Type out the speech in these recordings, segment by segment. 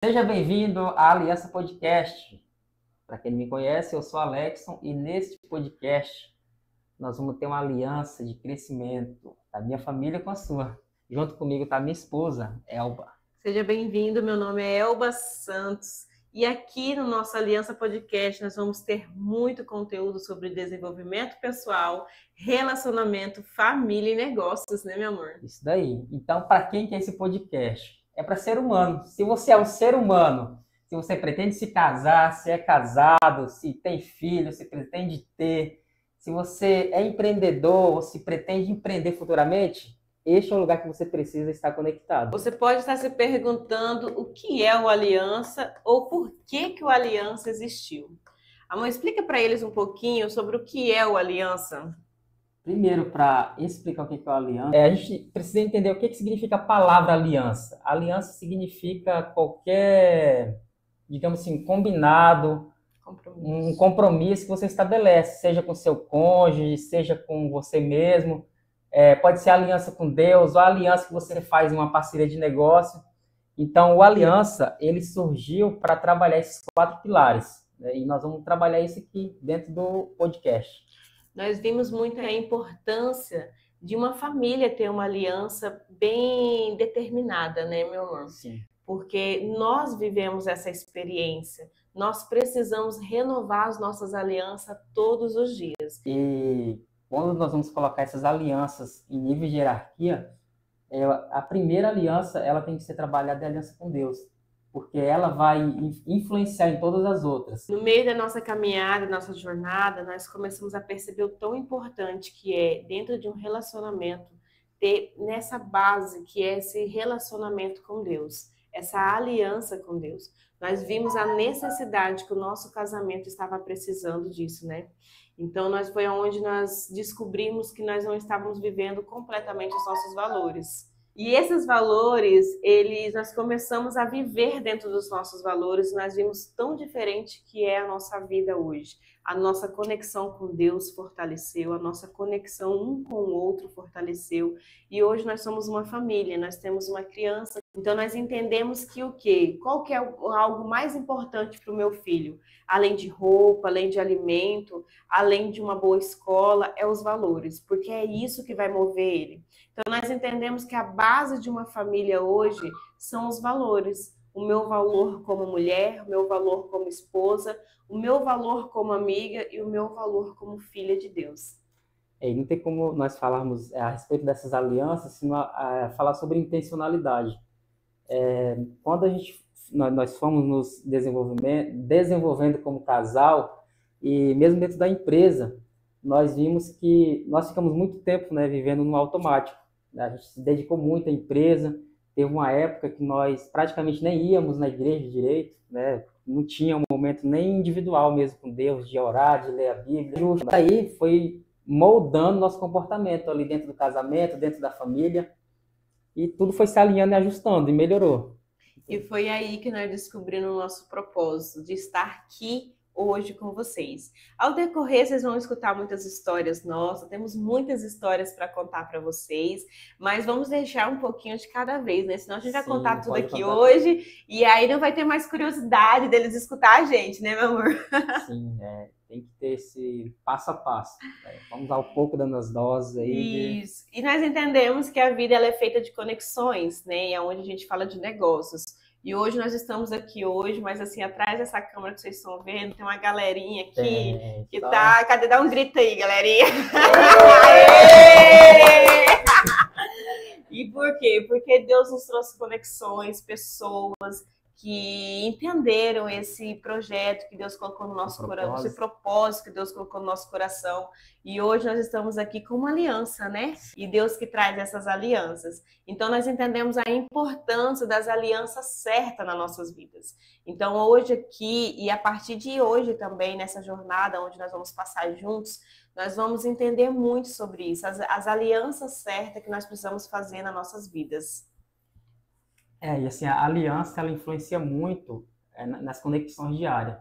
Seja bem-vindo à Aliança Podcast. Para quem não me conhece, eu sou Alexson e neste podcast nós vamos ter uma aliança de crescimento da minha família com a sua. Junto comigo está minha esposa, Elba. Seja bem-vindo, meu nome é Elba Santos e aqui no nosso Aliança Podcast nós vamos ter muito conteúdo sobre desenvolvimento pessoal, relacionamento, família e negócios, né, meu amor? Isso daí. Então, para quem que é esse podcast? É para ser humano. Se você é um ser humano, se você pretende se casar, se é casado, se tem filho, se pretende ter, se você é empreendedor ou se pretende empreender futuramente, este é o lugar que você precisa estar conectado. Você pode estar se perguntando o que é o Aliança ou por que o Aliança existiu. Amor, explica para eles um pouquinho sobre o que é o Aliança. Primeiro, para explicar o que é a aliança, a gente precisa entender o que significa a palavra aliança. Aliança significa qualquer, digamos assim, combinado, um compromisso que você estabelece, seja com seu cônjuge, seja com você mesmo. Pode ser aliança com Deus, ou a aliança que você faz em uma parceria de negócio. Então, o Aliança, ele surgiu para trabalhar esses 4 pilares, né? E nós vamos trabalhar isso aqui dentro do podcast. Nós vimos muito a importância de uma família ter uma aliança bem determinada, né, meu amor? Sim. Porque nós vivemos essa experiência, nós precisamos renovar as nossas alianças todos os dias. E quando nós vamos colocar essas alianças em nível de hierarquia, a primeira aliança ela tem que ser trabalhada em aliança com Deus, porque ela vai influenciar em todas as outras. No meio da nossa caminhada, nossa jornada, nós começamos a perceber o tão importante que é, dentro de um relacionamento, ter nessa base que é esse relacionamento com Deus, essa aliança com Deus. Nós vimos a necessidade que o nosso casamento estava precisando disso, né? Então, foi onde nós descobrimos que nós não estávamos vivendo completamente os nossos valores. E esses valores, nós começamos a viver dentro dos nossos valores, nós vimos tão diferente que é a nossa vida hoje. A nossa conexão com Deus fortaleceu, a nossa conexão um com o outro fortaleceu. E hoje nós somos uma família, nós temos uma criança. Então nós entendemos que o quê? Qual que é algo mais importante para o meu filho? Além de roupa, além de alimento, além de uma boa escola, é os valores, porque é isso que vai mover ele. Então nós entendemos que a base de uma família hoje são os valores. O meu valor como mulher, o meu valor como esposa, o meu valor como amiga e o meu valor como filha de Deus. E não tem como nós falarmos a respeito dessas alianças, senão falar sobre intencionalidade. Quando nós fomos nos desenvolvendo como casal, e mesmo dentro da empresa, nós vimos que nós ficamos muito tempo, né, vivendo no automático. A gente se dedicou muito à empresa. Teve uma época que nós praticamente nem íamos na igreja direito, né? Não tinha um momento nem individual mesmo com Deus, de orar, de ler a Bíblia. Daí foi moldando nosso comportamento ali dentro do casamento, dentro da família, e tudo foi se alinhando e ajustando, e melhorou. E foi aí que nós descobrimos o nosso propósito, de estar aqui hoje com vocês. Ao decorrer, vocês vão escutar muitas histórias nossas, temos muitas histórias para contar para vocês, mas vamos deixar um pouquinho de cada vez, né? Senão a gente vai contar tudo aqui hoje, e aí não vai ter mais curiosidade deles escutar a gente, né, meu amor? Sim, tem que ter esse passo a passo. Vamos dar um pouco dando as doses aí. Isso. E nós entendemos que a vida ela é feita de conexões, né? E é onde a gente fala de negócios. E hoje nós estamos aqui hoje, mas assim, atrás dessa câmera que vocês estão vendo, tem uma galerinha aqui que tá... Cadê? Dá um grito aí, galerinha! E por quê? Porque Deus nos trouxe conexões, pessoas que entenderam esse projeto que Deus colocou no nosso coração, esse propósito que Deus colocou no nosso coração. E hoje nós estamos aqui com uma aliança, né? E Deus que traz essas alianças. Então nós entendemos a importância das alianças certas nas nossas vidas. Então hoje aqui, e a partir de hoje também, nessa jornada onde nós vamos passar juntos, nós vamos entender muito sobre isso, as alianças certas que nós precisamos fazer nas nossas vidas. E assim, a aliança, ela influencia muito nas conexões diárias.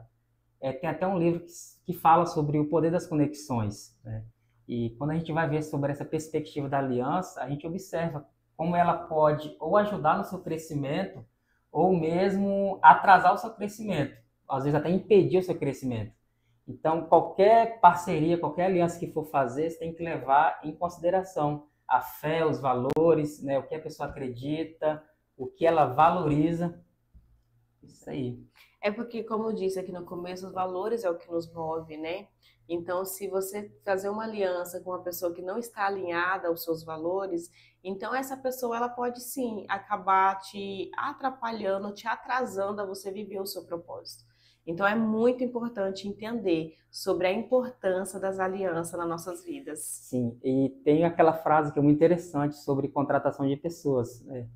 Tem até um livro que fala sobre o poder das conexões, né? E quando a gente vai ver sobre essa perspectiva da aliança, a gente observa como ela pode ou ajudar no seu crescimento ou mesmo atrasar o seu crescimento, às vezes até impedir o seu crescimento. Então, qualquer parceria, qualquer aliança que for fazer, você tem que levar em consideração a fé, os valores, né, o que a pessoa acredita, o que ela valoriza. Isso aí. É porque, como eu disse aqui no começo, os valores é o que nos move, né? Então, se você fazer uma aliança com uma pessoa que não está alinhada aos seus valores, então essa pessoa ela pode sim acabar te atrapalhando, te atrasando a você viver o seu propósito. Então, é muito importante entender sobre a importância das alianças nas nossas vidas. Sim, e tem aquela frase que é muito interessante sobre contratação de pessoas, né?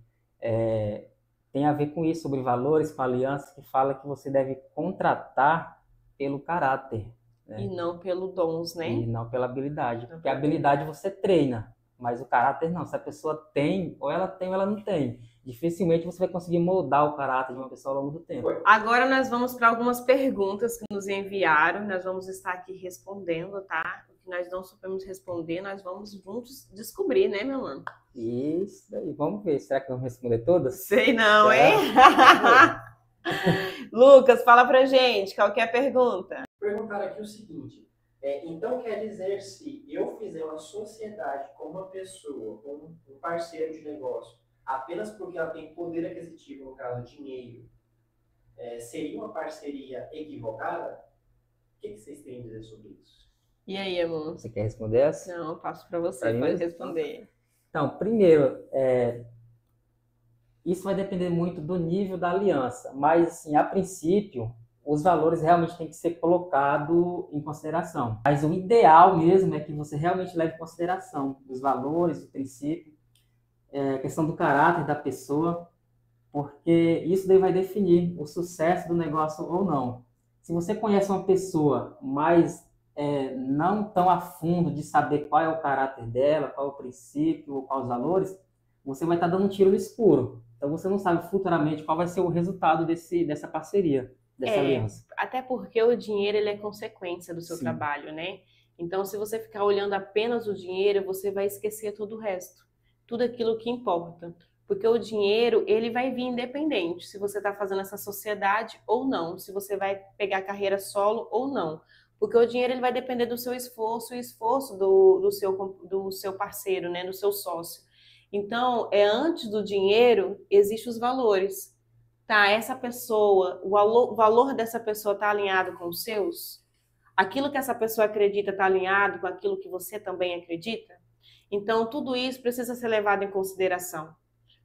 Tem a ver com isso, sobre valores, com alianças, que fala que você deve contratar pelo caráter, E né? não pelo dons, E né? não pela habilidade. Porque a habilidade você treina, mas o caráter não. Se a pessoa tem ou ela não tem. Dificilmente você vai conseguir moldar o caráter de uma pessoa ao longo do tempo. Agora nós vamos para algumas perguntas que nos enviaram, nós vamos estar aqui respondendo, tá? O que nós não sabemos responder, nós vamos juntos descobrir, né, meu mano? Isso aí, vamos ver. Será que vamos responder todas? Sei não, hein? Lucas, fala pra gente, qual que é a pergunta? Perguntaram aqui o seguinte, então quer dizer, se eu fizer uma sociedade com uma pessoa, com um parceiro de negócio, apenas porque ela tem poder aquisitivo, no caso dinheiro, seria uma parceria equivocada? O que vocês têm a dizer sobre isso? E aí, amor? Você quer responder essa? Não, eu passo para você, Pra mim pode mesmo? responder. Então, primeiro, isso vai depender muito do nível da aliança, mas, assim, a princípio, os valores realmente têm que ser colocados em consideração. Mas o ideal mesmo é que você realmente leve em consideração os valores, o princípio, a questão do caráter da pessoa, porque isso daí vai definir o sucesso do negócio ou não. Se você conhece uma pessoa, mas não tão a fundo de saber qual é o caráter dela, qual é o princípio, ou quais os valores, você vai estar dando um tiro no escuro. Então você não sabe futuramente qual vai ser o resultado dessa parceria, dessa aliança. Até porque o dinheiro ele é consequência do seu Sim. trabalho, né? Então, se você ficar olhando apenas o dinheiro, você vai esquecer todo o resto, tudo aquilo que importa. Porque o dinheiro, ele vai vir independente se você está fazendo essa sociedade ou não, se você vai pegar carreira solo ou não. Porque o dinheiro ele vai depender do seu esforço e esforço do seu parceiro, né? Do seu sócio. Então, antes do dinheiro, existem os valores. Tá, essa pessoa, o valor dessa pessoa está alinhado com os seus? Aquilo que essa pessoa acredita está alinhado com aquilo que você também acredita? Então, tudo isso precisa ser levado em consideração.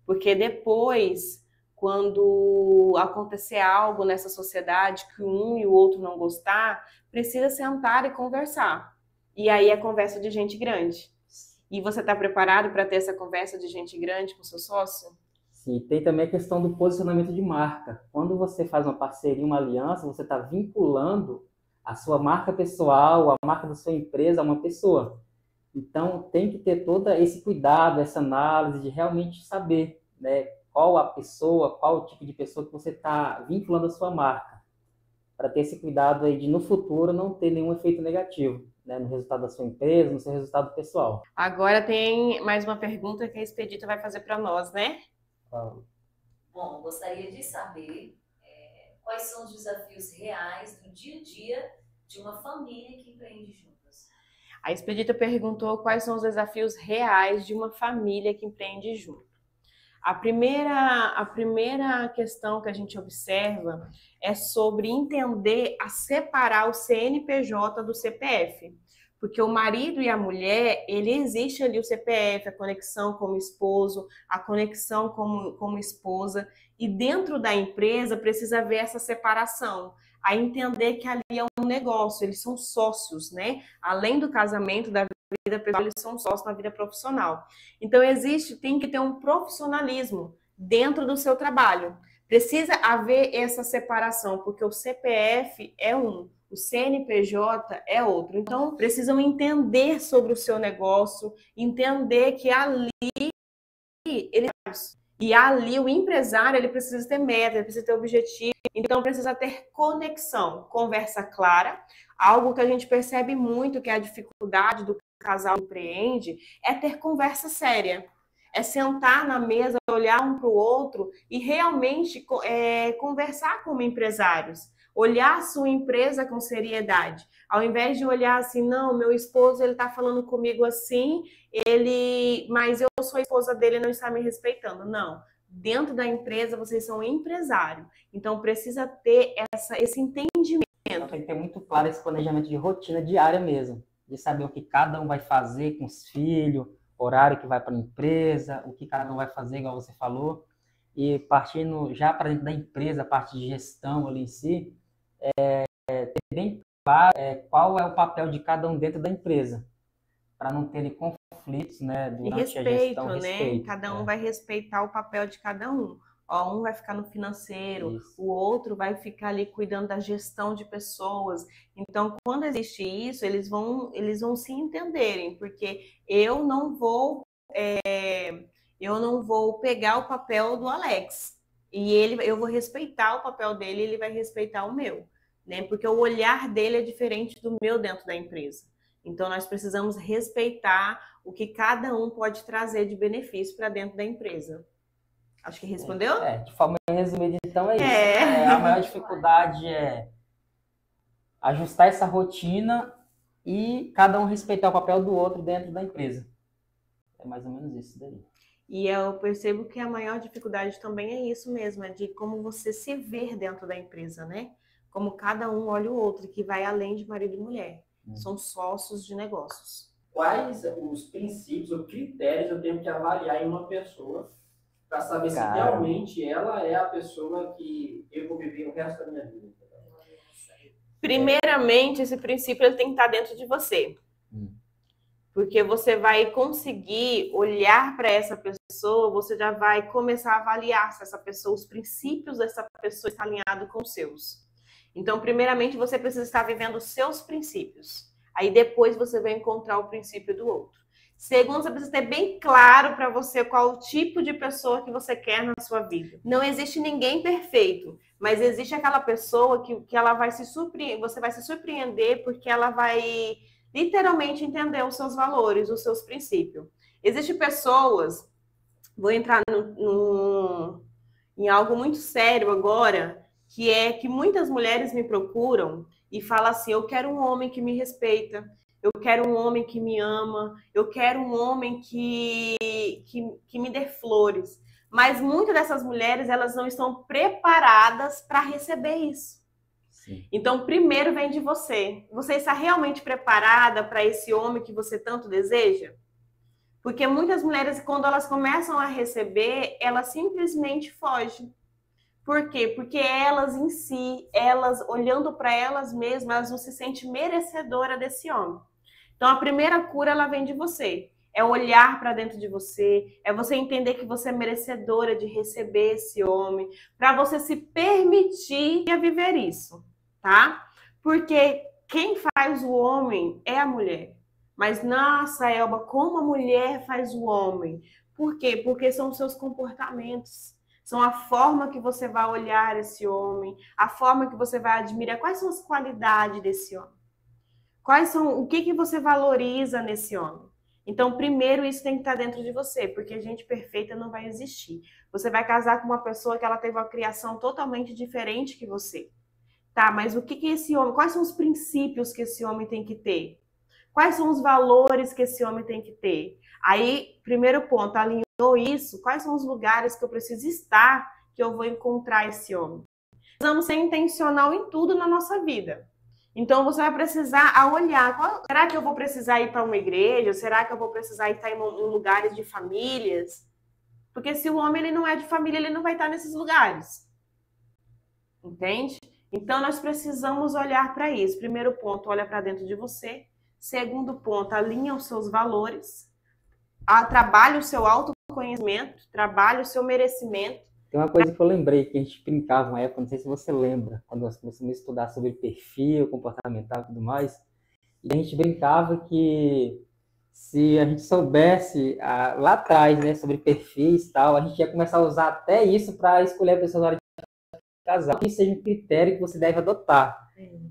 Porque depois, quando acontecer algo nessa sociedade que um e o outro não gostar, precisa sentar e conversar. E aí é conversa de gente grande. E você está preparado para ter essa conversa de gente grande com seu sócio? Sim, tem também a questão do posicionamento de marca. Quando você faz uma parceria, uma aliança, você está vinculando a sua marca pessoal, a marca da sua empresa a uma pessoa. Então, tem que ter todo esse cuidado, essa análise de realmente saber, né, qual a pessoa, qual o tipo de pessoa que você está vinculando a sua marca, para ter esse cuidado aí de, no futuro, não ter nenhum efeito negativo, né, no resultado da sua empresa, no seu resultado pessoal. Agora tem mais uma pergunta que a Expedita vai fazer para nós, né? Bom, gostaria de saber quais são os desafios reais do dia a dia de uma família que empreende juntas. A Expedita perguntou quais são os desafios reais de uma família que empreende junto. A primeira questão que a gente observa é sobre entender a separar o CNPJ do CPF. Porque o marido e a mulher, ele existe ali o CPF, a conexão como esposo, a conexão como esposa, e dentro da empresa precisa haver essa separação, a entender que ali é um negócio, eles são sócios, né? Além do casamento, da vida pessoal, eles são sócios na vida profissional. Então tem que ter um profissionalismo dentro do seu trabalho. Precisa haver essa separação, porque o CPF é um, o CNPJ é outro. Então, precisam entender sobre o seu negócio, entender que ali o empresário ele precisa ter meta, ele precisa ter objetivo, então precisa ter conexão, conversa clara. Algo que a gente percebe muito que é a dificuldade do casal que empreende é ter conversa séria. É sentar na mesa, olhar um para o outro e realmente conversar como empresários. Olhar a sua empresa com seriedade. Ao invés de olhar assim, não, meu esposo, ele está falando comigo assim, mas eu sou a esposa dele e não está me respeitando. Não. Dentro da empresa, vocês são empresário. Então, precisa ter esse entendimento. Então, tem que ter muito claro esse planejamento de rotina diária mesmo. De saber o que cada um vai fazer com os filhos, horário que vai para a empresa, o que cada um vai fazer, igual você falou. E partindo já para dentro da empresa, a parte de gestão ali em si, ter bem claro qual é o papel de cada um dentro da empresa, para não terem conflitos, né, durante a gestão. Né? Cada um vai respeitar o papel de cada um. Ó, um vai ficar no financeiro, o outro vai ficar ali cuidando da gestão de pessoas. Então, quando existe isso, eles vão se entenderem, porque eu não vou pegar o papel do Alex. E eu vou respeitar o papel dele, ele vai respeitar o meu, né? Porque o olhar dele é diferente do meu dentro da empresa. Então, nós precisamos respeitar o que cada um pode trazer de benefício para dentro da empresa. Acho que respondeu? De forma resumida, então é isso. A maior dificuldade é ajustar essa rotina e cada um respeitar o papel do outro dentro da empresa. É mais ou menos isso daí. E eu percebo que a maior dificuldade também é isso mesmo, é de como você se ver dentro da empresa, né? Como cada um olha o outro, que vai além de marido e mulher. São sócios de negócios. Quais os princípios ou critérios eu tenho que avaliar em uma pessoa para saber se realmente ela é a pessoa que eu vou viver o resto da minha vida? Primeiramente, esse princípio ele tem que estar dentro de você. Porque você vai conseguir olhar para essa pessoa, você já vai começar a avaliar se essa pessoa, os princípios dessa pessoa estão alinhados com os seus. Então, primeiramente, você precisa estar vivendo os seus princípios. Aí, depois, você vai encontrar o princípio do outro. Segundo, você precisa ter bem claro para você qual o tipo de pessoa que você quer na sua vida. Não existe ninguém perfeito, mas existe aquela pessoa que ela vai se surpreender, você vai se surpreender porque ela vai literalmente entender os seus valores, os seus princípios. Existem pessoas, vou entrar em algo muito sério agora, que é que muitas mulheres me procuram e falam assim, eu quero um homem que me respeita, eu quero um homem que me ama, eu quero um homem que me dê flores. Mas muitas dessas mulheres, elas não estão preparadas para receber isso. Sim. Então, primeiro vem de você. Você está realmente preparada para esse homem que você tanto deseja? Porque muitas mulheres, quando elas começam a receber, elas simplesmente fogem. Por quê? Porque elas em si, elas olhando para elas mesmas, elas não se sentem merecedoras desse homem. Então, a primeira cura, ela vem de você. É olhar para dentro de você, é você entender que você é merecedora de receber esse homem, para você se permitir viver isso, tá? Porque quem faz o homem é a mulher. Mas, nossa, Elba, como a mulher faz o homem? Por quê? Porque são os seus comportamentos. São a forma que você vai olhar esse homem, a forma que você vai admirar. Quais são as qualidades desse homem? O que você valoriza nesse homem? Então, primeiro, isso tem que estar dentro de você, porque gente perfeita não vai existir. Você vai casar com uma pessoa que ela teve uma criação totalmente diferente que você. Tá, mas o que esse homem... Quais são os princípios que esse homem tem que ter? Quais são os valores que esse homem tem que ter? Aí, primeiro ponto, alinhou isso, quais são os lugares que eu preciso estar que eu vou encontrar esse homem? Precisamos ser intencional em tudo na nossa vida. Então, você vai precisar olhar, será que eu vou precisar ir para uma igreja? Será que eu vou precisar estar em lugares de famílias? Porque se o homem ele não é de família, ele não vai estar nesses lugares. Entende? Então, nós precisamos olhar para isso. Primeiro ponto, olha para dentro de você. Segundo ponto, alinha os seus valores. Trabalhe o seu autoconhecimento, trabalhe o seu merecimento. Tem uma coisa que eu lembrei, que a gente brincava uma época, não sei se você lembra, quando nós começamos a estudar sobre perfil, comportamental e tudo mais, e a gente brincava que se a gente soubesse lá atrás, né, sobre perfis e tal, a gente ia começar a usar até isso para escolher a pessoa na hora de casar. Que isso seja um critério que você deve adotar.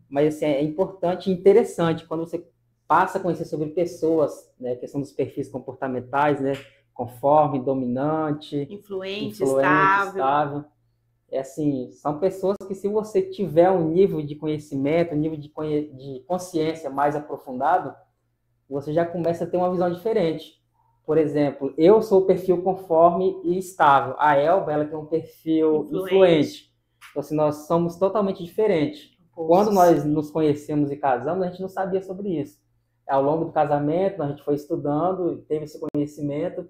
Mas assim, é importante e interessante quando você passa a conhecer sobre pessoas, né, a questão dos perfis comportamentais, né, conforme, dominante, Influente, influente, estável. estável. É assim, são pessoas que se você tiver um nível de conhecimento, um nível de consciência mais aprofundado, você já começa a ter uma visão diferente. Por exemplo, eu sou o perfil conforme e estável. A Elba, ela tem um perfil influente. Então, assim, nós somos totalmente diferentes. Quando nós nos conhecemos e casamos, a gente não sabia sobre isso. Ao longo do casamento, a gente foi estudando, teve esse conhecimento,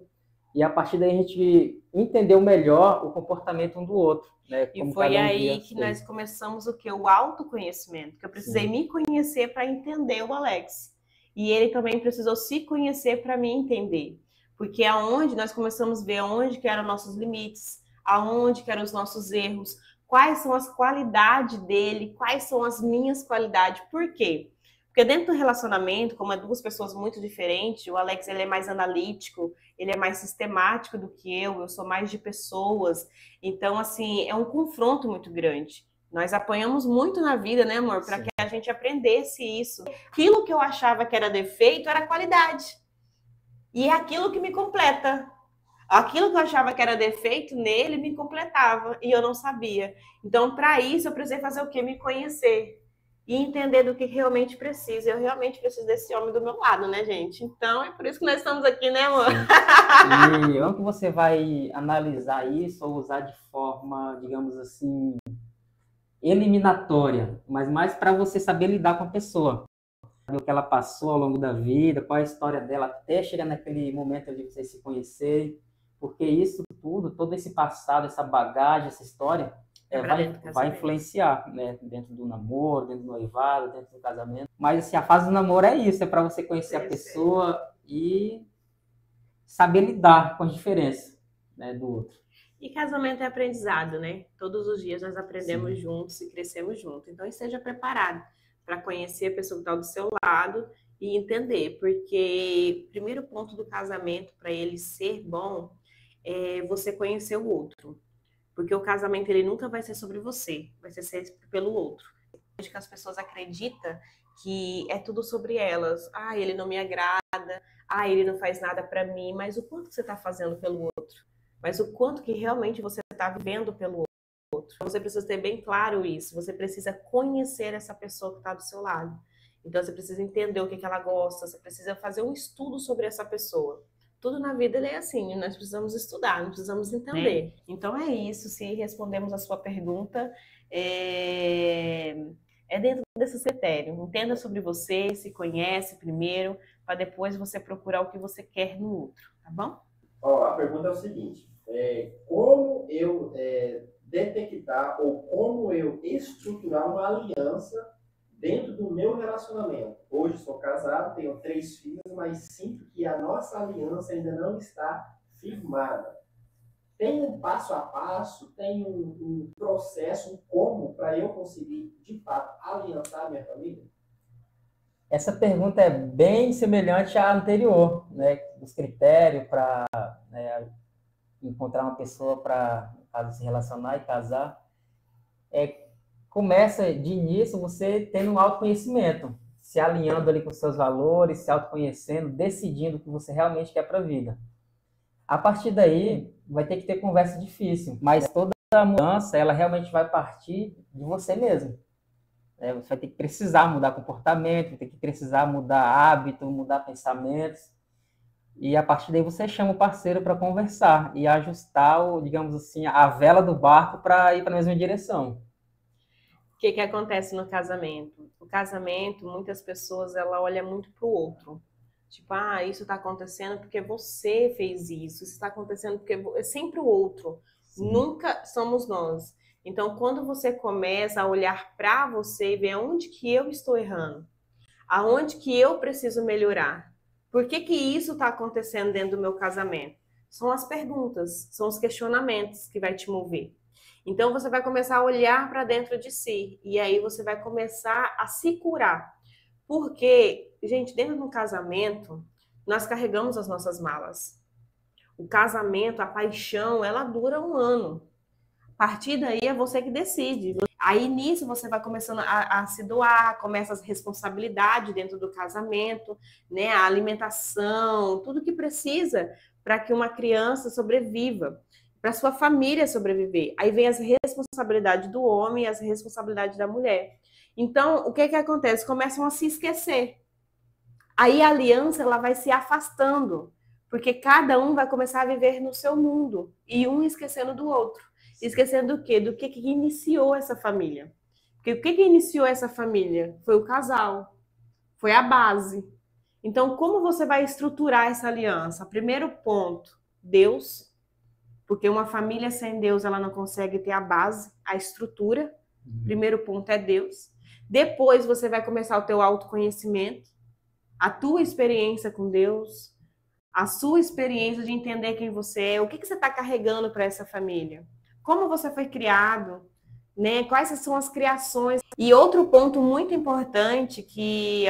e a partir daí a gente entendeu melhor o comportamento um do outro. Né? E foi aí que nós começamos o quê? O autoconhecimento. Que eu precisei me conhecer para entender o Alex. E ele também precisou se conhecer para me entender. Porque aonde nós começamos a ver aonde que eram nossos limites, aonde que eram os nossos erros, quais são as qualidades dele, quais são as minhas qualidades. Por quê? Porque dentro do relacionamento, como é duas pessoas muito diferentes, o Alex ele é mais analítico, ele é mais sistemático do que eu sou mais de pessoas. Então, assim, é um confronto muito grande. Nós apanhamos muito na vida, né, amor? Para que a gente aprendesse isso. Aquilo que eu achava que era defeito era qualidade. E é aquilo que me completa. Aquilo que eu achava que era defeito nele me completava. E eu não sabia. Então, para isso, eu precisei fazer o quê? Me conhecer. E entender do que realmente precisa. Eu realmente preciso desse homem do meu lado, né, gente? Então, é por isso que nós estamos aqui, né, amor? E como que você vai analisar isso ou usar de forma, digamos assim, eliminatória, mas mais para você saber lidar com a pessoa? O que ela passou ao longo da vida, qual é a história dela até chegar naquele momento de vocês se conhecerem, porque isso tudo, todo esse passado, essa bagagem, essa história, vai influenciar, né, dentro do namoro, dentro do noivado, dentro do casamento. Mas assim, a fase do namoro é isso, é para você conhecer a pessoa e saber lidar com as diferenças, né, do outro. E casamento é aprendizado, né? Todos os dias nós aprendemos juntos e crescemos juntos. Então esteja preparado para conhecer a pessoa que está do seu lado e entender, porque o primeiro ponto do casamento para ele ser bom é você conhecer o outro. Porque o casamento ele nunca vai ser sobre você, vai ser sempre pelo outro. Acho que as pessoas acreditam que é tudo sobre elas. Ah, ele não me agrada, ah, ele não faz nada para mim, mas o quanto você está fazendo pelo outro? Mas o quanto que realmente você está vivendo pelo outro? Você precisa ter bem claro isso. Você precisa conhecer essa pessoa que está do seu lado. Então você precisa entender o que ela gosta, você precisa fazer um estudo sobre essa pessoa. Tudo na vida é assim, nós precisamos estudar, nós precisamos entender. Então é isso, se respondemos a sua pergunta, é dentro desse critério. Entenda sobre você, se conhece primeiro, para depois você procurar o que você quer no outro, tá bom? A pergunta é o seguinte, como eu detectar ou como eu estruturar uma aliança dentro do meu relacionamento? Hoje sou casado, tenho 3 filhos, mas sinto que a nossa aliança ainda não está firmada. Tem um passo a passo, tem um processo, um como para eu conseguir, de fato, aliançar a minha família? Essa pergunta é bem semelhante à anterior, né? Os critérios para encontrar uma pessoa para se relacionar e casar. Começa de início você tendo um autoconhecimento, se alinhando ali com seus valores, se autoconhecendo, decidindo o que você realmente quer para a vida. A partir daí, vai ter que ter conversa difícil, mas toda a mudança, ela realmente vai partir de você mesmo. Você vai ter que precisar mudar comportamento, vai ter que precisar mudar hábito, mudar pensamentos. E a partir daí você chama o parceiro para conversar e ajustar, digamos assim, a vela do barco para ir para a mesma direção. O que acontece no casamento? O casamento, muitas pessoas, ela olha muito para o outro. Tipo, isso está acontecendo porque você fez isso está acontecendo porque é sempre o outro. Sim. Nunca somos nós. Então, quando você começa a olhar para você e ver aonde que eu estou errando, aonde que eu preciso melhorar, por que isso está acontecendo dentro do meu casamento? São as perguntas, são os questionamentos que vai te mover. Então, você vai começar a olhar para dentro de si e aí você vai começar a se curar. Porque, gente, dentro do casamento, nós carregamos as nossas malas. O casamento, a paixão, ela dura 1 ano. A partir daí é você que decide. Aí nisso você vai começando a se doar, começa as responsabilidades dentro do casamento, né? A alimentação, tudo que precisa para que uma criança sobreviva, para sua família sobreviver. Aí vem as responsabilidades do homem e as responsabilidades da mulher. Então, o que acontece? Começam a se esquecer. Aí a aliança ela vai se afastando, porque cada um vai começar a viver no seu mundo, e um esquecendo do outro. Esquecendo do quê? Do que iniciou essa família. Porque o que iniciou essa família? Foi o casal, foi a base. Então, como você vai estruturar essa aliança? Primeiro ponto, Deus, porque uma família sem Deus, ela não consegue ter a base, a estrutura. Primeiro ponto é Deus. Depois você vai começar o teu autoconhecimento, a tua experiência com Deus, a sua experiência de entender quem você é, o que você está carregando para essa família, como você foi criado, né? Quais são as criações. E outro ponto muito importante que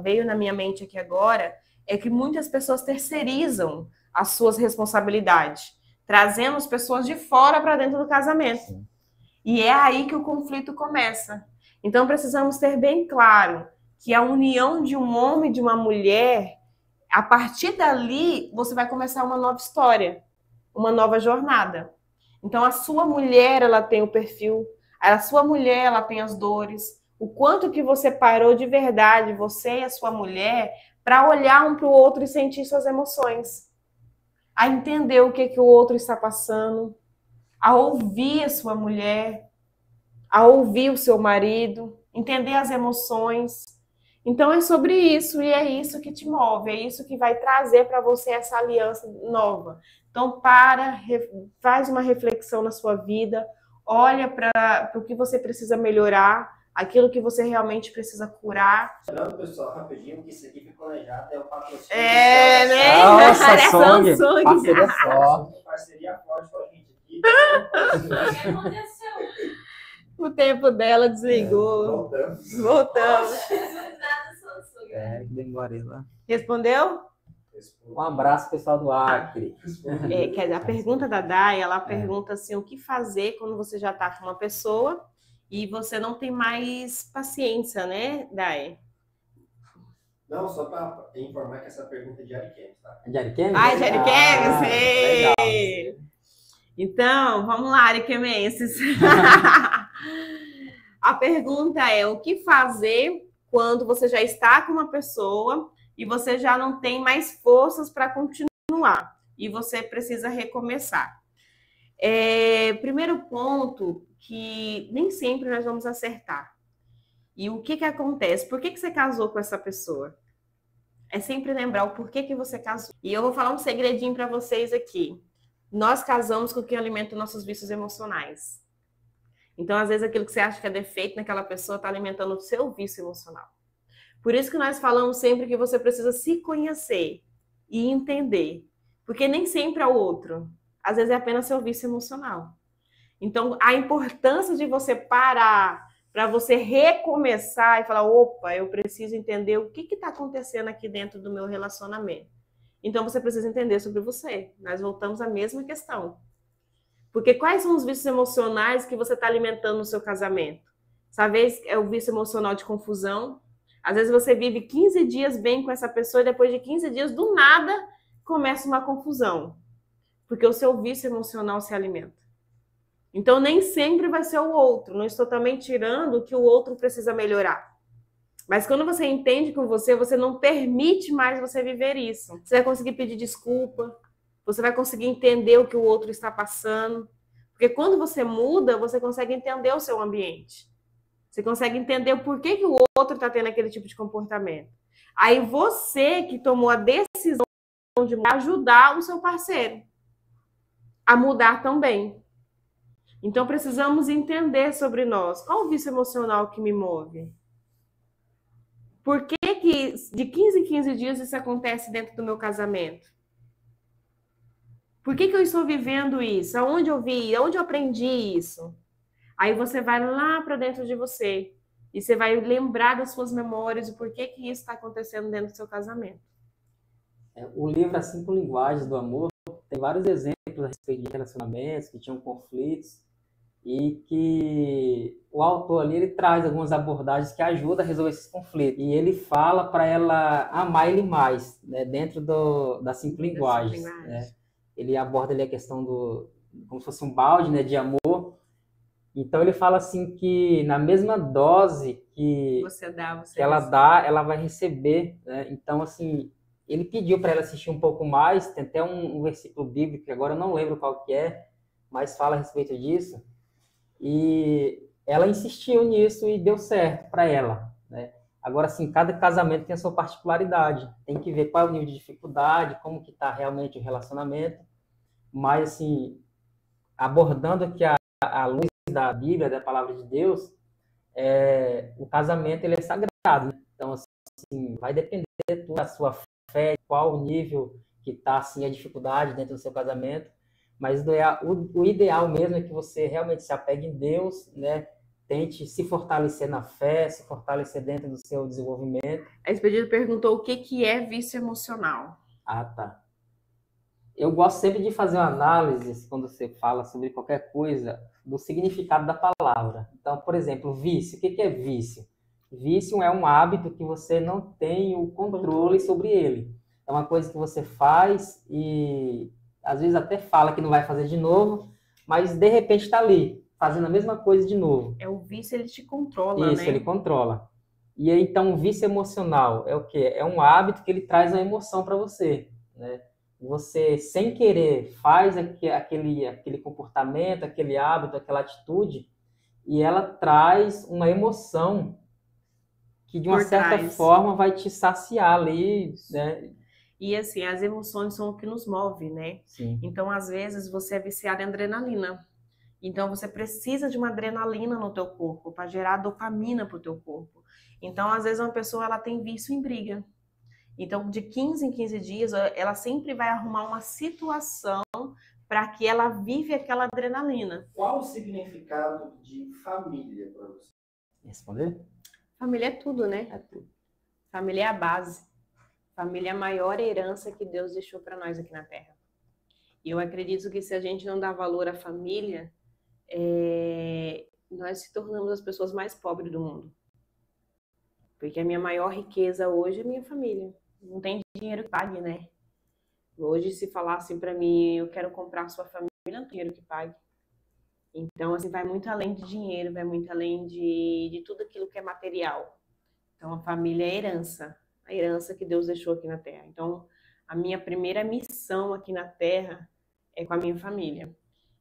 veio na minha mente aqui agora é que muitas pessoas terceirizam as suas responsabilidades, trazendo as pessoas de fora para dentro do casamento. E é aí que o conflito começa. Então precisamos ter bem claro que a união de um homem e de uma mulher, a partir dali, você vai começar uma nova história, uma nova jornada. Então, a sua mulher, ela tem o perfil, a sua mulher, ela tem as dores, o quanto que você parou de verdade, você e a sua mulher, para olhar um para o outro e sentir suas emoções, a entender o que o outro está passando, a ouvir a sua mulher, a ouvir o seu marido, entender as emoções. Então, é sobre isso, e é isso que te move, é isso que vai trazer para você essa aliança nova. Então, faz uma reflexão na sua vida, olha para o que você precisa melhorar, aquilo que você realmente precisa curar. Lembrando, pessoal, rapidinho, que isso aqui foi planejado, é o patrocínio. Né? Nossa, Song, Song. parceria forte. Parceria forte com a gente aqui. O que aconteceu? O tempo dela desligou. Voltamos. Demorei. Respondeu? Um abraço, pessoal do Acre. A pergunta da Dai, ela pergunta assim, o que fazer quando você já está com uma pessoa e você não tem mais paciência, né, Dai? Não, só para informar que essa pergunta é de Ariquemes, tá? É de Ariquemes? Ai, de Ariquemes, legal. Então, vamos lá, ariquemenses. A pergunta é, o que fazer quando você já está com uma pessoa e você já não tem mais forças para continuar e você precisa recomeçar? Primeiro ponto, que nem sempre nós vamos acertar. E o que acontece? Por que você casou com essa pessoa? É sempre lembrar o porquê que você casou. E eu vou falar um segredinho para vocês aqui. Nós casamos com o que alimenta nossos vícios emocionais. Então, às vezes, aquilo que você acha que é defeito naquela pessoa está alimentando o seu vício emocional. Por isso que nós falamos sempre que você precisa se conhecer e entender. Porque nem sempre é o outro. Às vezes é apenas seu vício emocional. Então, a importância de você parar para você recomeçar e falar, opa, eu preciso entender o que está acontecendo aqui dentro do meu relacionamento. Então, você precisa entender sobre você. Nós voltamos à mesma questão. Porque quais são os vícios emocionais que você está alimentando no seu casamento? Talvez é o vício emocional de confusão. Às vezes você vive 15 dias bem com essa pessoa e depois de 15 dias, do nada, começa uma confusão. Porque o seu vício emocional se alimenta. Então, nem sempre vai ser o outro. Não estou também tirando que o outro precisa melhorar. Mas quando você entende com você, você não permite mais você viver isso. Você vai conseguir pedir desculpa. Você vai conseguir entender o que o outro está passando. Porque quando você muda, você consegue entender o seu ambiente. Você consegue entender o porquê que o outro está tendo aquele tipo de comportamento. Aí você que tomou a decisão de ajudar o seu parceiro a mudar também. Então precisamos entender sobre nós. Qual o vício emocional que me move? Por que de 15 em 15 dias isso acontece dentro do meu casamento? Por que eu estou vivendo isso? Aonde eu vi? Aonde eu aprendi isso? Aí você vai lá para dentro de você e você vai lembrar das suas memórias e por que isso está acontecendo dentro do seu casamento. O livro As 5 Linguagens do Amor tem vários exemplos a respeito de relacionamentos que tinham conflitos. e que o autor ali ele traz algumas abordagens que ajudam a resolver esses conflitos. E ele fala para ela amar ele mais, né, dentro da cinco linguagens, né? Ele aborda ali a questão do como se fosse um balde, né, de amor. Então ele fala assim que na mesma dose que ela dá, ela vai receber, né? Então assim, ele pediu para ela assistir um pouco mais, tem até um versículo bíblico que agora eu não lembro qual que é, mas fala a respeito disso. E ela insistiu nisso e deu certo para ela, né? Agora, assim, cada casamento tem a sua particularidade. Tem que ver qual é o nível de dificuldade, como que está realmente o relacionamento. Mas, assim, abordando aqui a luz da Bíblia, da Palavra de Deus, o casamento ele é sagrado, né? Então, assim, vai depender da sua fé, qual o nível que está, assim, a dificuldade dentro do seu casamento. Mas o ideal mesmo é que você realmente se apegue em Deus, né? Tente se fortalecer na fé, se fortalecer dentro do seu desenvolvimento. A Expedito perguntou o que é vício emocional. Ah, tá. Eu gosto sempre de fazer uma análise, quando você fala sobre qualquer coisa, do significado da palavra. Então, por exemplo, vício. O que é vício? Vício é um hábito que você não tem o controle sobre ele. É uma coisa que você faz e às vezes até fala que não vai fazer de novo, mas de repente está ali, fazendo a mesma coisa de novo. É o vício, ele te controla, Isso, né? ele controla. E aí, então, o vício emocional é o quê? É um hábito que ele traz uma emoção para você, né? Você, sem querer, faz aquele comportamento, aquele hábito, aquela atitude, e ela traz uma emoção que, de uma certa forma, vai te saciar ali, né? E, assim, as emoções são o que nos move, né? Sim. Então, às vezes, você é viciado em adrenalina. Então, você precisa de uma adrenalina no teu corpo para gerar dopamina para o teu corpo. Então, às vezes, uma pessoa ela tem vício em briga. Então, de 15 em 15 dias, ela sempre vai arrumar uma situação para que ela vive aquela adrenalina. Qual o significado de família para você? Responder? Família é tudo, né? É tudo. Família é a base. Família é a maior herança que Deus deixou para nós aqui na Terra. E eu acredito que se a gente não dá valor à família, nós se tornamos as pessoas mais pobres do mundo. Porque a minha maior riqueza hoje é minha família. Não tem dinheiro que pague, né? Hoje, se falassem para mim, eu quero comprar a sua família, não tem dinheiro que pague. Então, assim, vai muito além de dinheiro, vai muito além de tudo aquilo que é material. Então, a família é a herança que Deus deixou aqui na Terra. Então, a minha primeira missão aqui na Terra é com a minha família.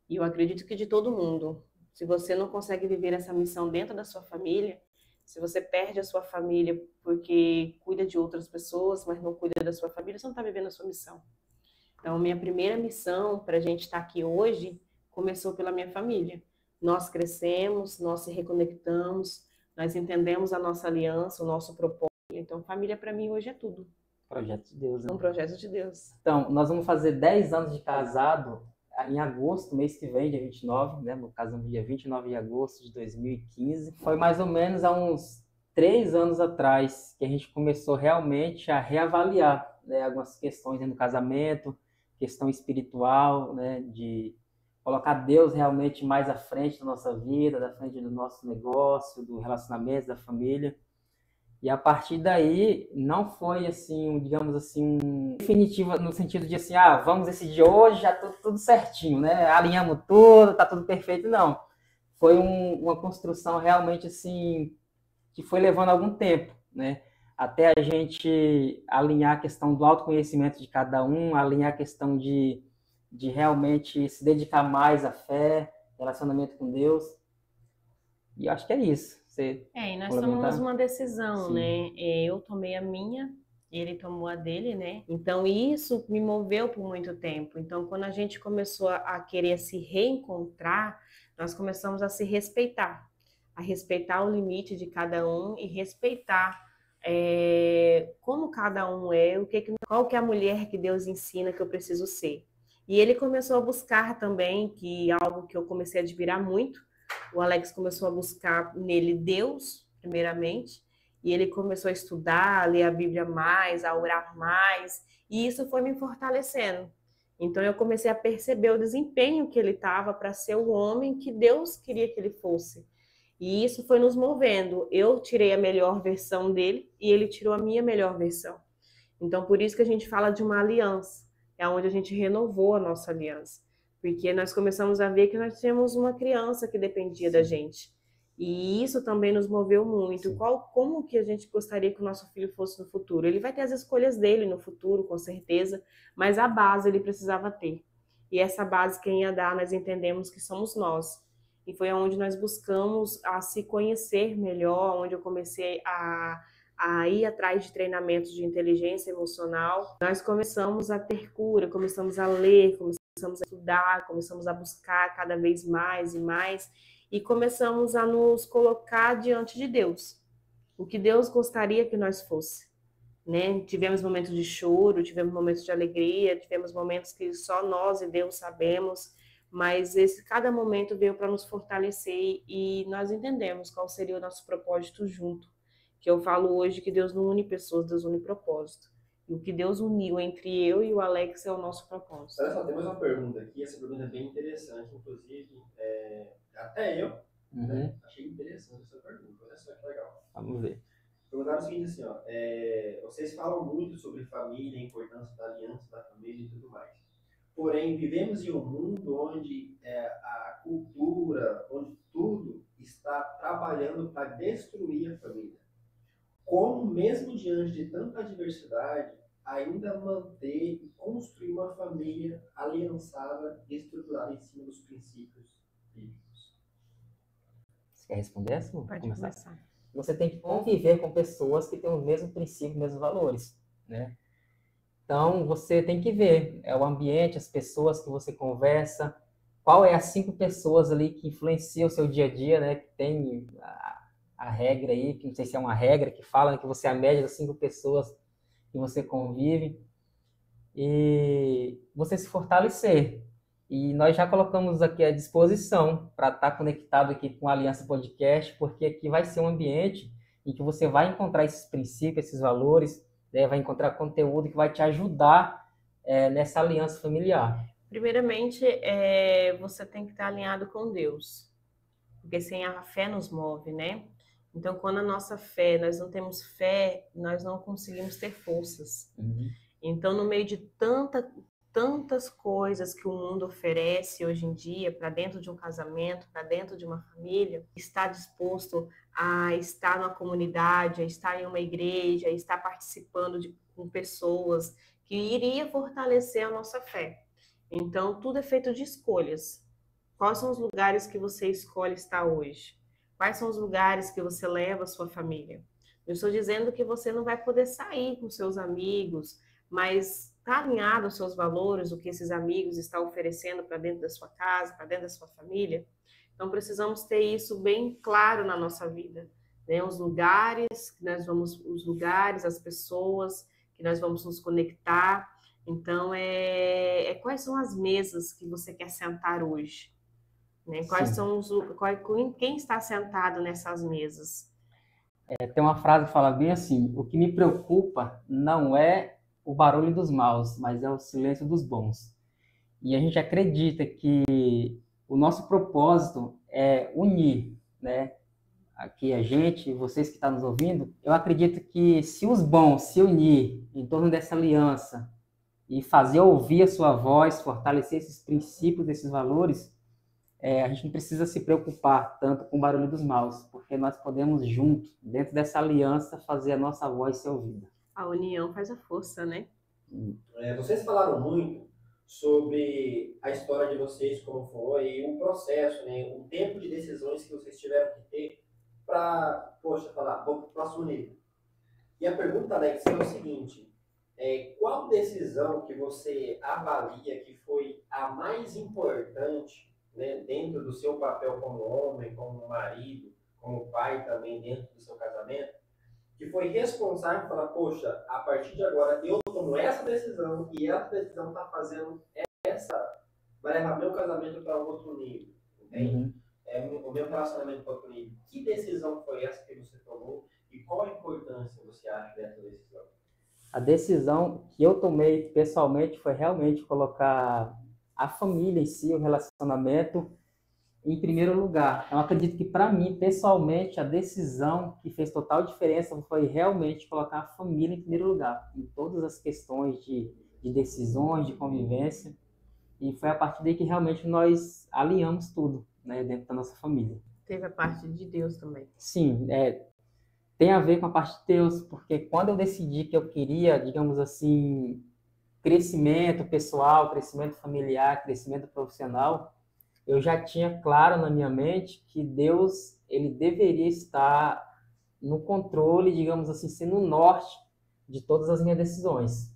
E eu acredito que de todo mundo. Se você não consegue viver essa missão dentro da sua família, se você perde a sua família porque cuida de outras pessoas, mas não cuida da sua família, você não está vivendo a sua missão. Então, minha primeira missão para a gente estar aqui hoje começou pela minha família. Nós crescemos, nós se reconectamos, nós entendemos a nossa aliança, o nosso propósito. Então, família para mim hoje é tudo. Projeto de Deus, né? É um projeto de Deus. Então, nós vamos fazer 10 anos de casado em agosto, mês que vem, dia 29, né? No caso, no dia 29 de agosto de 2015. Foi mais ou menos há uns 3 anos atrás que a gente começou realmente a reavaliar, né, algumas questões dentro do casamento, questão espiritual, né, de colocar Deus realmente mais à frente da nossa vida, da frente do nosso negócio, do relacionamento, da família. E a partir daí, não foi assim, digamos assim, definitiva no sentido de assim, vamos decidir hoje, já tudo certinho, né? Alinhamos tudo, tá tudo perfeito, não. Foi uma construção realmente assim, que foi levando algum tempo, né? Até a gente alinhar a questão do autoconhecimento de cada um, alinhar a questão de realmente se dedicar mais à fé, relacionamento com Deus. E acho que é isso. E nós tomamos uma decisão, Sim. né? Eu tomei a minha, ele tomou a dele, né? Então, isso me moveu por muito tempo. Então, quando a gente começou a querer se reencontrar, nós começamos a se respeitar. A respeitar o limite de cada um e respeitar como cada um é, qual que é a mulher que Deus ensina que eu preciso ser. E ele começou a buscar também, que algo que eu comecei a admirar muito, o Alex começou a buscar nele Deus, primeiramente, e ele começou a estudar, a ler a Bíblia mais, a orar mais, e isso foi me fortalecendo. Então eu comecei a perceber o desempenho que ele estava para ser o homem que Deus queria que ele fosse. E isso foi nos movendo. Eu tirei a melhor versão dele e ele tirou a minha melhor versão. Então por isso que a gente fala de uma aliança. É onde a gente renovou a nossa aliança. Porque nós começamos a ver que nós tínhamos uma criança que dependia da gente. E isso também nos moveu muito. Sim. Como que a gente gostaria que o nosso filho fosse no futuro? Ele vai ter as escolhas dele no futuro, com certeza, mas a base ele precisava ter. E essa base quem ia dar, nós entendemos que somos nós. E foi onde nós buscamos a se conhecer melhor, onde eu comecei a ir atrás de treinamentos de inteligência emocional. Nós começamos a ter cura, começamos a ler, começamos a estudar, começamos a buscar cada vez mais e mais, e começamos a nos colocar diante de Deus. O que Deus gostaria que nós fosse, né? Tivemos momentos de choro, tivemos momentos de alegria, tivemos momentos que só nós e Deus sabemos, mas cada momento veio para nos fortalecer e nós entendemos qual seria o nosso propósito junto. Que eu falo hoje que Deus não une pessoas, Deus une propósito. E o que Deus uniu entre eu e o Alex é o nosso propósito. Olha só, tem mais uma pergunta aqui, essa pergunta é bem interessante, inclusive, até eu achei interessante essa pergunta, olha só que legal. Vamos ver. Perguntaram o seguinte assim, ó, vocês falam muito sobre família, a importância da aliança da família e tudo mais. Porém, vivemos em um mundo onde a cultura, onde tudo está trabalhando para destruir a família. Como, mesmo diante de tanta adversidade, ainda manter e construir uma família aliançada e estruturada em cima dos princípios bíblicos? Você quer responder essa? Pode começar. Você tem que conviver com pessoas que têm o mesmo princípio, os mesmos valores, né? Então, você tem que ver o ambiente, as pessoas que você conversa, qual é as 5 pessoas ali que influenciam o seu dia a dia, né? Que tem a regra aí, que não sei se é uma regra, que fala que você é a média das 5 pessoas que você convive, e você se fortalecer. E nós já colocamos aqui à disposição para estar conectado aqui com a Aliança Podcast, porque aqui vai ser um ambiente em que você vai encontrar esses princípios, esses valores, né? Vai encontrar conteúdo que vai te ajudar nessa aliança familiar. Primeiramente, você tem que estar alinhado com Deus, porque sem a fé nos move, né? Então, quando a nossa fé, nós não temos fé, nós não conseguimos ter forças. Então, no meio de tantas coisas que o mundo oferece hoje em dia para dentro de um casamento, para dentro de uma família, está disposto a estar numa comunidade, a estar em uma igreja, a estar participando com pessoas que iria fortalecer a nossa fé. Então, tudo é feito de escolhas. Quais são os lugares que você escolhe estar hoje? Quais são os lugares que você leva a sua família? Eu estou dizendo que você não vai poder sair com seus amigos, mas está alinhado aos seus valores, o que esses amigos estão oferecendo para dentro da sua casa, para dentro da sua família? Então, precisamos ter isso bem claro na nossa vida, né? Os lugares, as pessoas que nós vamos nos conectar. Então, quais são as mesas que você quer sentar hoje? Né? Quem está sentado nessas mesas? Tem uma frase que fala bem assim: o que me preocupa não é o barulho dos maus, mas é o silêncio dos bons. E a gente acredita que o nosso propósito é unir, né? Aqui a gente, vocês que estão nos ouvindo, eu acredito que se os bons se unir em torno dessa aliança e fazer ouvir a sua voz, fortalecer esses princípios, esses valores, a gente não precisa se preocupar tanto com o barulho dos maus, porque nós podemos juntos, dentro dessa aliança, fazer a nossa voz ser ouvida. A união faz a força, né? Vocês falaram muito sobre a história de vocês, como foi, o processo, né, o tempo de decisões que vocês tiveram que ter para, falar, vamos para o próximo nível. E a pergunta, Alex, é o seguinte: qual decisão que você avalia que foi a mais importante, né, dentro do seu papel como homem, como marido, como pai também dentro do seu casamento, que foi responsável por falar, poxa, a partir de agora eu tomo essa decisão e essa decisão está fazendo vai levar meu casamento para outro nível, entende? O meu relacionamento para outro nível. Que decisão foi essa que você tomou e qual a importância você acha dessa decisão? A decisão que eu tomei pessoalmente foi realmente colocar a família em si, o relacionamento, em primeiro lugar. Eu acredito que, para mim, pessoalmente, a decisão que fez total diferença foi realmente colocar a família em primeiro lugar, em todas as questões de decisões, de convivência. E foi a partir daí que realmente nós alinhamos tudo, né, dentro da nossa família. Teve a parte de Deus também. Sim, tem a ver com a parte de Deus, porque quando eu decidi que eu queria, digamos assim, crescimento pessoal, crescimento familiar, crescimento profissional, eu já tinha claro na minha mente que Deus, ele deveria estar no controle, digamos assim, sendo o norte de todas as minhas decisões.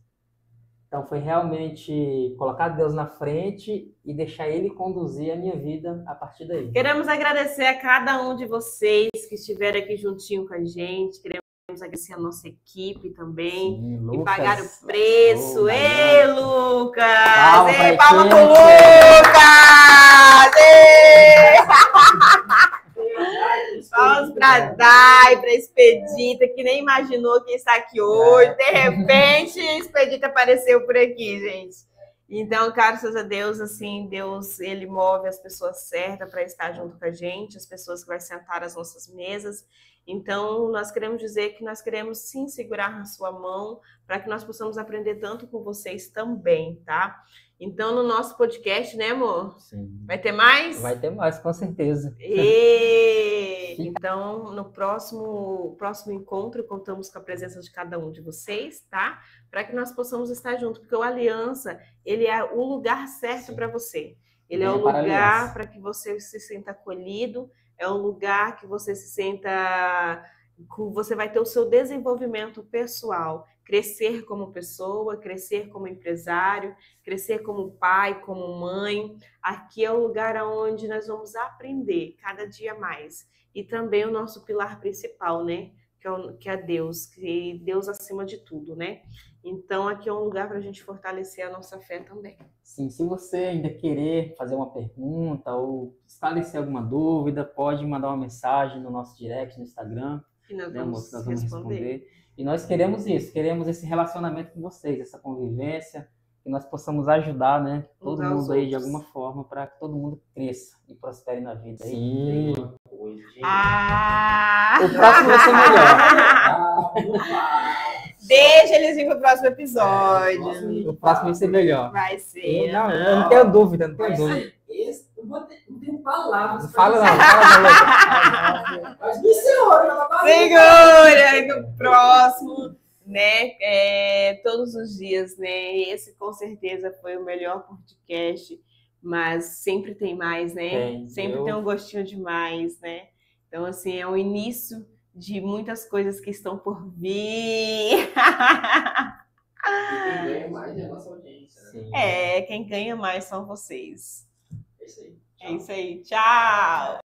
Então foi realmente colocar Deus na frente e deixar Ele conduzir a minha vida a partir daí. Queremos agradecer a cada um de vocês que estiveram aqui juntinho com a gente. Queremos agradecer a nossa equipe também. Sim, que Lucas, pagaram o preço. Ei, Lucas! Palma pra Ei, palma pro gente. Lucas! Ei! Palmas pra Dai, pra Expedita, que nem imaginou que está aqui hoje. De repente, a Expedita apareceu por aqui, gente. Então, caro seja Deus, assim, Deus, ele move as pessoas certas para estar junto com a gente, as pessoas que vão sentar às nossas mesas. Então, nós queremos dizer que nós queremos sim segurar na sua mão para que nós possamos aprender tanto com vocês também, tá? Então, no nosso podcast, né, amor? Sim. Vai ter mais? Vai ter mais, com certeza. Então, no próximo encontro, contamos com a presença de cada um de vocês, tá? Para que nós possamos estar juntos, porque o Aliança, ele é o lugar certo para você. Ele é o lugar para que você se sinta acolhido, é um lugar que você se sinta... Você vai ter o seu desenvolvimento pessoal, crescer como pessoa, crescer como empresário, crescer como pai, como mãe. Aqui é o lugar onde nós vamos aprender cada dia mais. E também o nosso pilar principal, né? Que é Deus, que Deus acima de tudo, né? Então, aqui é um lugar para a gente fortalecer a nossa fé também. Sim, se você ainda querer fazer uma pergunta ou esclarecer alguma dúvida, pode mandar uma mensagem no nosso direct, no Instagram. Que nós né, vamos, nós vamos responder. E nós queremos isso, queremos esse relacionamento com vocês, essa convivência, que nós possamos ajudar, né, todo mundo aí de alguma forma, para que todo mundo cresça e prospere na vida. Sim. O próximo vai ser melhor. Deixa eles vir pro próximo episódio. O próximo vai ser melhor. Vai ser. Eu não tenho dúvida, não tenho dúvida. Não tenho palavras. Não fala não, fala não. Mas me segura, Segura que o próximo, né? Todos os dias, né? Esse com certeza foi o melhor podcast, mas sempre tem mais, né? Sempre tem um gostinho de mais, né? Então, assim, é o início de muitas coisas que estão por vir. Quem ganha mais é a nossa audiência. Né? Quem ganha mais são vocês. É isso aí. É isso aí. Tchau!